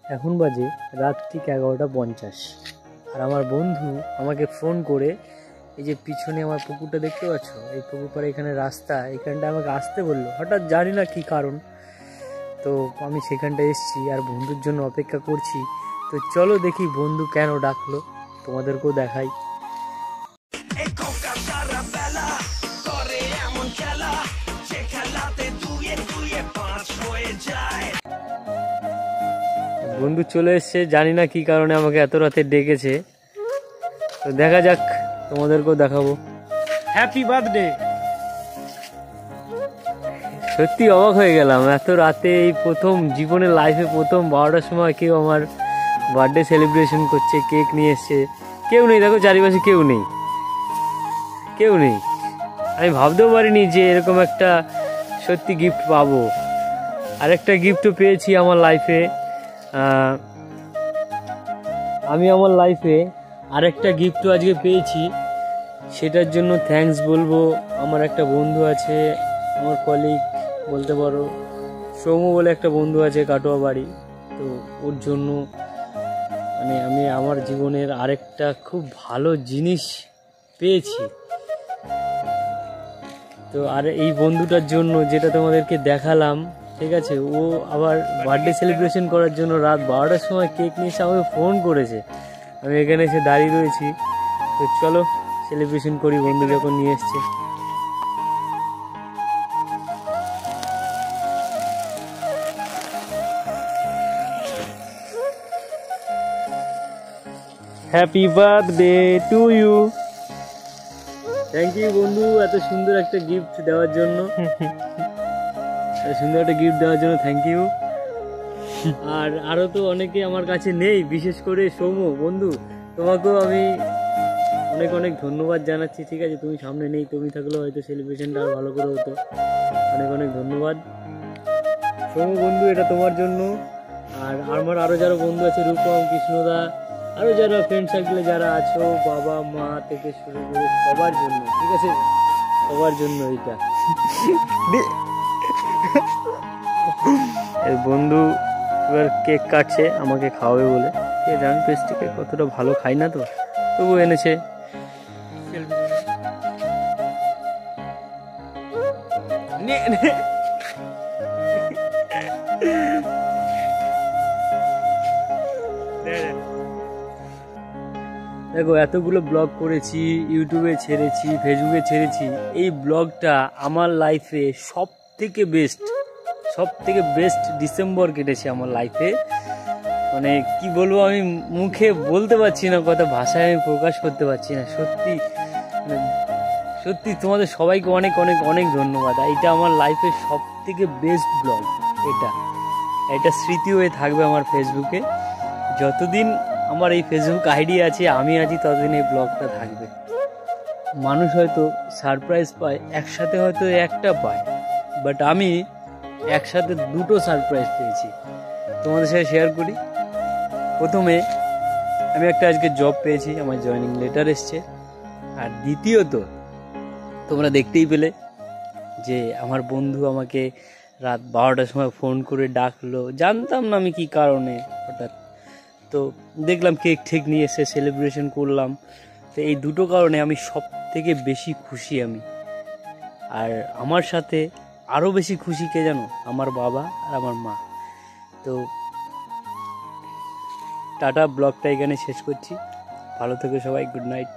এখন বাজে রাত ঠিক 11:50 আর আমার বন্ধু আমাকে ফোন করে এই যে পিছনে আমার পুকুরটা দেখতে পাচ্ছ, এই পুকুর পাড়ে এখানে রাস্তা, এখানটা আমাকে আসতে বললো। হঠাৎ জানি না কী কারণ, তো আমি সেখানটা এসেছি আর বন্ধুর জন্য অপেক্ষা করছি। তো চলো দেখি বন্ধু কেন ডাকলো, তোমাদেরকেও দেখাই। বন্ধু চলে এসছে, জানি না কি কারণে আমাকে এত রাতে ডেকেছে। তো দেখা যাক, তোমাদেরকেও দেখাবো। Happy birthday. সত্যি অবাক হয়ে গেলাম, এত রাতে এই প্রথম জীবনের লাইফে প্রথম 12টার সময় কেউ আমার বার্থডে সেলিব্রেশন করছে, কেক নিয়ে এসছে। কেউ নেই, দেখো চারিপাশে কেউ নেই, কেউ নেই। আমি ভাবতেও পারিনি যে এরকম একটা সত্যি গিফট পাবো। আরেকটা গিফটও পেয়েছি আমার লাইফে। আমি আমার লাইফে আরেকটা গিফটও আজকে পেয়েছি, সেটার জন্য থ্যাঙ্কস বলবো। আমার একটা বন্ধু আছে, আমার কলিগ বলতে পারো, সৌম্য বলে একটা বন্ধু আছে কাটোয়া বাড়ি। তো ওর জন্য মানে আমি আমার জীবনের আরেকটা খুব ভালো জিনিস পেয়েছি। তো আর এই বন্ধুটার জন্য যেটা তোমাদেরকে দেখালাম, ঠিক আছে, ও আবার বার্থডে সেলিব্রেশন করার জন্য রাত 12টার সময় কেক নিয়ে এসে আমাকে ফোন করেছে। আমি এখানে এসে দাঁড়িয়ে রয়েছি। তো চলো সেলিব্রেশন করি, বন্ধু যখন নিয়ে এসছে। Happy birthday to you. Thank you বন্ধু, এত সুন্দর একটা গিফট দেওয়ার জন্য। সুন্দর একটা গিফট দেওয়ার জন্য থ্যাংক ইউ। আর আরও তো অনেকে আমার কাছে নেই, বিশেষ করে সৌম্য বন্ধু, তোমাকেও আমি অনেক অনেক ধন্যবাদ জানাচ্ছি। ঠিক আছে, তুমি সামনে নেই, তুমি থাকলেও হয়তো সেলিব্রেশনটা আরও ভালো করে হতো। অনেক অনেক ধন্যবাদ সৌম্য বন্ধু, এটা তোমার জন্য। আর আমার আরও যারা বন্ধু আছে, রূপম, কৃষ্ণদা, আরও যারা ফ্রেন্ড সার্কেলে যারা আছো, বাবা মা থেকে শুরু করে সবার জন্য, ঠিক আছে, সবার জন্য এইটা। এই বন্ধু এবার কেক কাটছে আমাকে খাওয়াবে বলে। আমি পেস্ট্রি কেক কতটা ভালো খাই না, তো তবু এনেছে। দেখো, এতগুলো ব্লগ করেছি, ইউটিউবে ছেড়েছি, ফেসবুকে ছেড়েছি। এই ব্লগটা আমার লাইফে সব থেকে বেস্ট ডিসেম্বর কেটেছে আমার লাইফে। মানে কি বলবো, আমি মুখে বলতে পারছি না, কথা ভাষায় আমি প্রকাশ করতে পারছি না। সত্যি সত্যি তোমাদের সবাইকে অনেক অনেক অনেক ধন্যবাদ। এটা আমার লাইফের সব থেকে বেস্ট ব্লগ। এটা স্মৃতি হয়ে থাকবে আমার ফেসবুকে। যতদিন আমার এই ফেসবুক আইডি আছে, আমি আছি, ততদিন এই ব্লগটা থাকবে। মানুষ হয়তো সারপ্রাইজ পায় একসাথে, হয়তো একটা পায়, বাট আমি একসাথে দুটো সারপ্রাইজ পেয়েছি। তোমাদের সাথে শেয়ার করি। প্রথমে আমি একটা আজকে জব পেয়েছি, আমার জয়েনিং লেটার এসছে। আর দ্বিতীয়ত তোমরা দেখতেই পেলে যে আমার বন্ধু আমাকে রাত 12টার সময় ফোন করে ডাকলো। জানতাম না আমি কি কারণে, হঠাৎ তো দেখলাম কেক ঠেক নিয়ে এসে সেলিব্রেশন করলাম। তো এই দুটো কারণে আমি সব থেকে বেশি খুশি আমি। আর আমার সাথে আরও বেশি খুশি কে জানো? আমার বাবা আর আমার মা। তো টাটা, ব্লগটা এখানে শেষ করছি। ভালো থেকো সবাই, গুড নাইট।